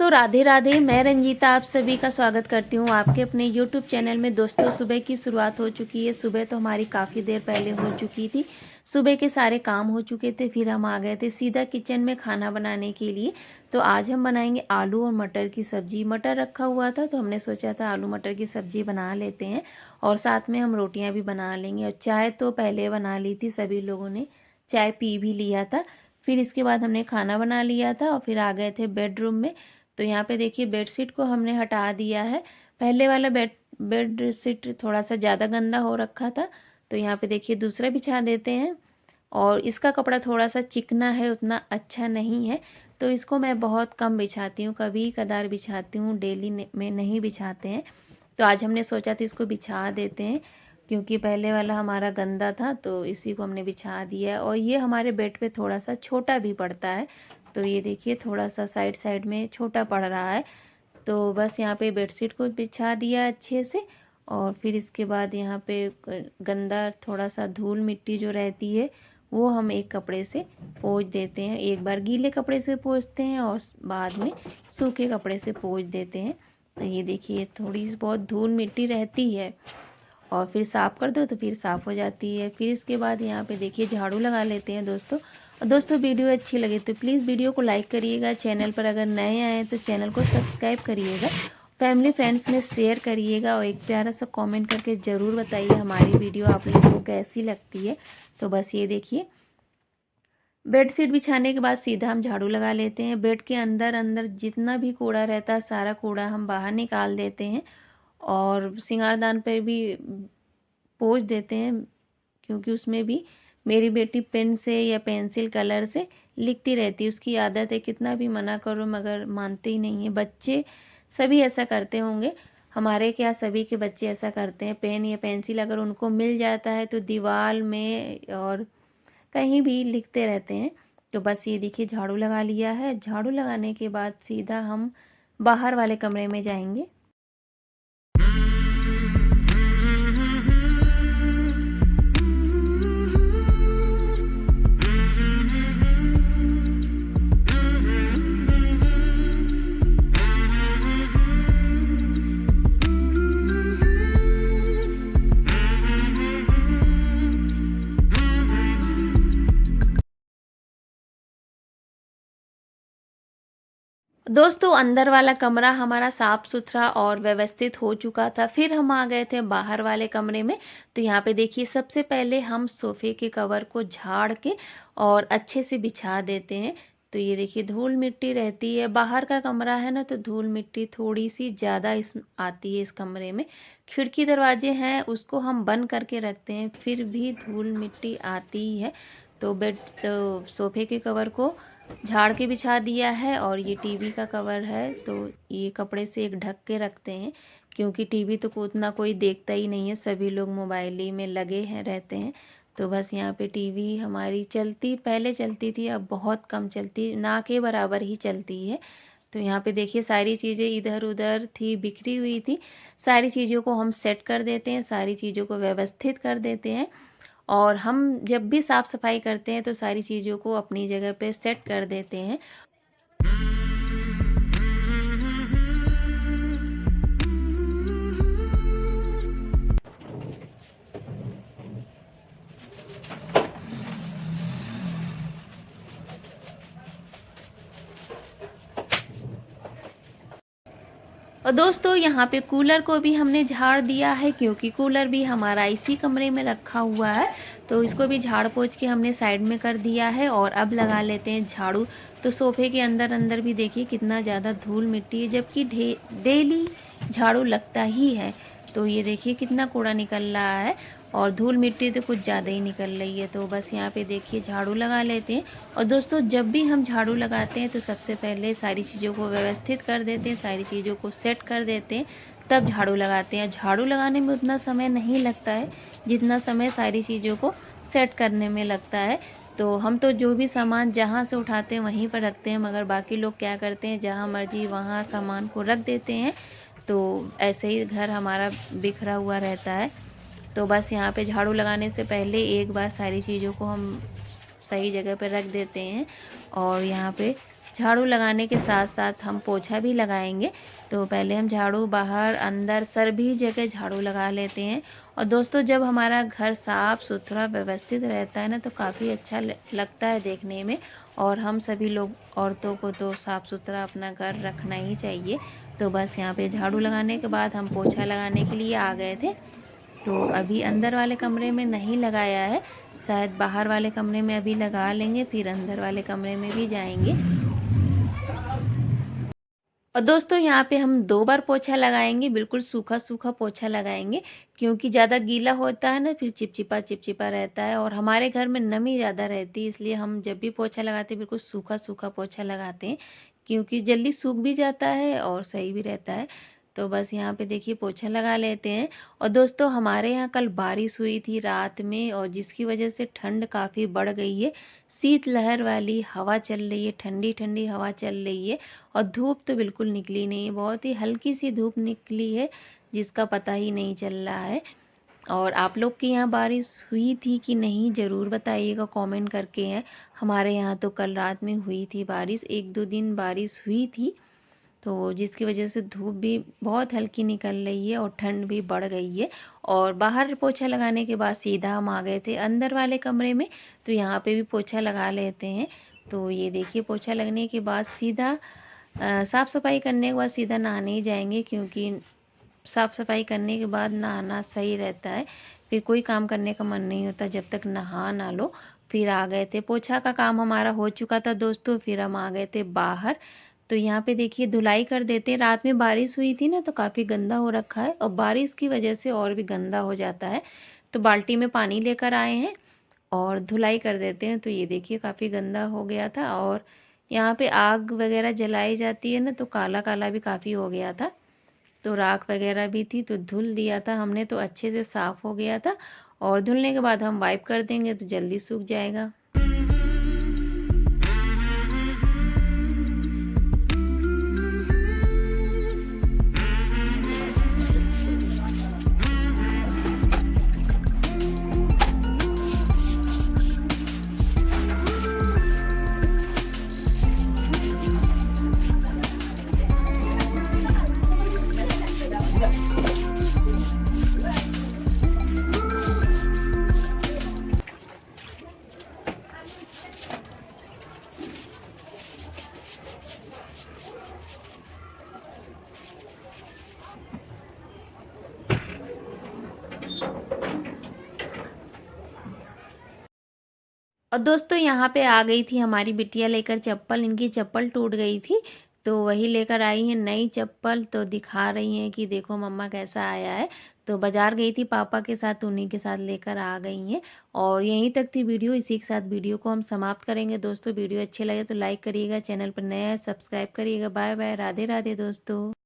दोस्तों राधे राधे। मैं रंजीता आप सभी का स्वागत करती हूँ आपके अपने यूट्यूब चैनल में। दोस्तों सुबह की शुरुआत हो चुकी है। सुबह तो हमारी काफ़ी देर पहले हो चुकी थी। सुबह के सारे काम हो चुके थे, फिर हम आ गए थे सीधा किचन में खाना बनाने के लिए। तो आज हम बनाएंगे आलू और मटर की सब्ज़ी। मटर रखा हुआ था तो हमने सोचा था आलू मटर की सब्ज़ी बना लेते हैं और साथ में हम रोटियाँ भी बना लेंगे। और चाय तो पहले बना ली थी, सभी लोगों ने चाय पी भी लिया था। फिर इसके बाद हमने खाना बना लिया था और फिर आ गए थे बेडरूम में। तो यहाँ पे देखिए बेडशीट को हमने हटा दिया है। पहले वाला बेडशीट थोड़ा सा ज़्यादा गंदा हो रखा था, तो यहाँ पे देखिए दूसरा बिछा देते हैं। और इसका कपड़ा थोड़ा सा चिकना है, उतना अच्छा नहीं है, तो इसको मैं बहुत कम बिछाती हूँ, कभी कदार बिछाती हूँ, डेली में नहीं बिछाते हैं। तो आज हमने सोचा था इसको बिछा देते हैं, क्योंकि पहले वाला हमारा गंदा था तो इसी को हमने बिछा दिया। और ये हमारे बेड पे थोड़ा सा छोटा भी पड़ता है, तो ये देखिए थोड़ा सा साइड साइड में छोटा पड़ रहा है। तो बस यहाँ पे बेडशीट को बिछा दिया अच्छे से। और फिर इसके बाद यहाँ पे गंदा थोड़ा सा धूल मिट्टी जो रहती है वो हम एक कपड़े से पोंछ देते हैं। एक बार गीले कपड़े से पोंछते हैं और बाद में सूखे कपड़े से पोंछ देते हैं। तो ये देखिए थोड़ी बहुत धूल मिट्टी रहती है और फिर साफ़ कर दो तो फिर साफ़ हो जाती है। फिर इसके बाद यहाँ पे देखिए झाड़ू लगा लेते हैं दोस्तों। और दोस्तों वीडियो अच्छी लगे तो प्लीज़ वीडियो को लाइक करिएगा। चैनल पर अगर नए आए तो चैनल को सब्सक्राइब करिएगा। फैमिली फ्रेंड्स में शेयर करिएगा और एक प्यारा सा कमेंट करके ज़रूर बताइए हमारी वीडियो आप लोगों को कैसी लगती है। तो बस ये देखिए बेडशीट बिछाने के बाद सीधा हम झाड़ू लगा लेते हैं। बेड के अंदर अंदर जितना भी कूड़ा रहता है सारा कूड़ा हम बाहर निकाल देते हैं और सिंगारदान पर भी पोंछ देते हैं, क्योंकि उसमें भी मेरी बेटी पेन से या पेंसिल कलर से लिखती रहती है। उसकी आदत है, कितना भी मना करो मगर मानते ही नहीं है। बच्चे सभी ऐसा करते होंगे, हमारे क्या सभी के बच्चे ऐसा करते हैं। पेन या पेंसिल अगर उनको मिल जाता है तो दीवार में और कहीं भी लिखते रहते हैं। तो बस ये देखिए झाड़ू लगा लिया है। झाड़ू लगाने के बाद सीधा हम बाहर वाले कमरे में जाएंगे। दोस्तों अंदर वाला कमरा हमारा साफ़ सुथरा और व्यवस्थित हो चुका था। फिर हम आ गए थे बाहर वाले कमरे में। तो यहाँ पे देखिए सबसे पहले हम सोफ़े के कवर को झाड़ के और अच्छे से बिछा देते हैं। तो ये देखिए धूल मिट्टी रहती है, बाहर का कमरा है ना, तो धूल मिट्टी थोड़ी सी ज़्यादा इस आती है इस कमरे में। खिड़की दरवाजे हैं उसको हम बंद करके रखते हैं, फिर भी धूल मिट्टी आती ही है। तो सोफ़े के कवर को झाड़ के बिछा दिया है। और ये टीवी का कवर है तो ये कपड़े से एक ढक के रखते हैं, क्योंकि टीवी तो उतना कोई देखता ही नहीं है, सभी लोग मोबाइल ही में लगे हैं रहते हैं। तो बस यहाँ पे टीवी हमारी पहले चलती थी, अब बहुत कम चलती, ना के बराबर ही चलती है। तो यहाँ पे देखिए सारी चीज़ें इधर उधर थी, बिखरी हुई थी। सारी चीज़ों को हम सेट कर देते हैं, सारी चीज़ों को व्यवस्थित कर देते हैं। और हम जब भी साफ़ सफाई करते हैं तो सारी चीज़ों को अपनी जगह पे सेट कर देते हैं। और दोस्तों यहाँ पे कूलर को भी हमने झाड़ दिया है, क्योंकि कूलर भी हमारा इसी कमरे में रखा हुआ है। तो इसको भी झाड़ पोंछ के हमने साइड में कर दिया है। और अब लगा लेते हैं झाड़ू। तो सोफ़े के अंदर अंदर भी देखिए कितना ज़्यादा धूल मिट्टी है, जबकि डेली झाड़ू लगता ही है। तो ये देखिए कितना कूड़ा निकल रहा है और धूल मिट्टी तो कुछ ज़्यादा ही निकल रही है। तो बस यहाँ पे देखिए झाड़ू लगा लेते हैं। और दोस्तों जब भी हम झाड़ू लगाते हैं तो सबसे पहले सारी चीज़ों को व्यवस्थित कर देते हैं, सारी चीज़ों को सेट कर देते हैं, तब झाड़ू लगाते हैं। झाड़ू लगाने में उतना समय नहीं लगता है जितना समय सारी चीज़ों को सेट करने में लगता है। तो हम तो जो भी सामान जहाँ से उठाते हैं वहीं पर रखते हैं, मगर बाकी लोग क्या करते हैं जहाँ मर्जी वहाँ सामान को रख देते हैं। तो ऐसे ही घर हमारा बिखरा हुआ रहता है। तो बस यहाँ पे झाड़ू लगाने से पहले एक बार सारी चीज़ों को हम सही जगह पर रख देते हैं। और यहाँ पे झाड़ू लगाने के साथ साथ हम पोछा भी लगाएंगे। तो पहले हम झाड़ू बाहर अंदर सभी जगह झाड़ू लगा लेते हैं। और दोस्तों जब हमारा घर साफ़ सुथरा व्यवस्थित रहता है ना तो काफ़ी अच्छा लगता है देखने में। और हम सभी लोग औरतों को तो साफ़ सुथरा अपना घर रखना ही चाहिए। तो बस यहाँ पे झाड़ू लगाने के बाद हम पोछा लगाने के लिए आ गए थे। तो अभी अंदर वाले कमरे में नहीं लगाया है, शायद बाहर वाले कमरे में अभी लगा लेंगे, फिर अंदर वाले कमरे में भी जाएंगे। और दोस्तों यहाँ पे हम 2 बार पोछा लगाएंगे, बिल्कुल सूखा सूखा पोछा लगाएंगे, क्योंकि ज़्यादा गीला होता है ना फिर चिपचिपा चिपचिपा रहता है। और हमारे घर में नमी ज़्यादा रहती है, इसलिए हम जब भी पोछा लगाते हैं बिल्कुल सूखा सूखा पोछा लगाते हैं, क्योंकि जल्दी सूख भी जाता है और सही भी रहता है। तो बस यहाँ पे देखिए पोछा लगा लेते हैं। और दोस्तों हमारे यहाँ कल बारिश हुई थी रात में, और जिसकी वजह से ठंड काफ़ी बढ़ गई है। शीतलहर वाली हवा चल रही है, ठंडी ठंडी हवा चल रही है। और धूप तो बिल्कुल निकली नहीं है, बहुत ही हल्की सी धूप निकली है जिसका पता ही नहीं चल रहा है। और आप लोग के यहाँ बारिश हुई थी कि नहीं ज़रूर बताइएगा कमेंट करके। हैं हमारे यहाँ तो कल रात में हुई थी बारिश, 1-2 दिन बारिश हुई थी, तो जिसकी वजह से धूप भी बहुत हल्की निकल रही है और ठंड भी बढ़ गई है। और बाहर पोछा लगाने के बाद सीधा हम आ गए थे अंदर वाले कमरे में, तो यहाँ पे भी पोछा लगा लेते हैं। तो ये देखिए पोछा लगने के बाद सीधा साफ़ सफाई करने के बाद सीधा नहाने ही जाएंगे, क्योंकि साफ़ सफाई करने के बाद नहाना सही रहता है। फिर कोई काम करने का मन नहीं होता जब तक नहा ना लो। फिर आ गए थे, पोछा का काम हमारा हो चुका था दोस्तों, फिर हम आ गए थे बाहर। तो यहाँ पे देखिए धुलाई कर देते हैं, रात में बारिश हुई थी ना तो काफ़ी गंदा हो रखा है, और बारिश की वजह से और भी गंदा हो जाता है। तो बाल्टी में पानी लेकर आए हैं और धुलाई कर देते हैं। तो ये देखिए काफ़ी गंदा हो गया था, और यहाँ पे आग वगैरह जलाई जाती है ना तो काला काला भी काफ़ी हो गया था। तो राख वगैरह भी थी तो धुल दिया था हमने, तो अच्छे से साफ़ हो गया था। और धुलने के बाद हम वाइप कर देंगे तो जल्दी सूख जाएगा। और दोस्तों यहाँ पे आ गई थी हमारी बिटिया लेकर चप्पल, इनकी चप्पल टूट गई थी तो वही लेकर आई हैं नई चप्पल। तो दिखा रही हैं कि देखो मम्मा कैसा आया है। तो बाजार गई थी पापा के साथ, उन्हीं के साथ लेकर आ गई हैं। और यहीं तक थी वीडियो, इसी के साथ वीडियो को हम समाप्त करेंगे। दोस्तों वीडियो अच्छे लगे तो लाइक करिएगा, चैनल पर नया है सब्सक्राइब करिएगा। बाय बाय, राधे राधे दोस्तों।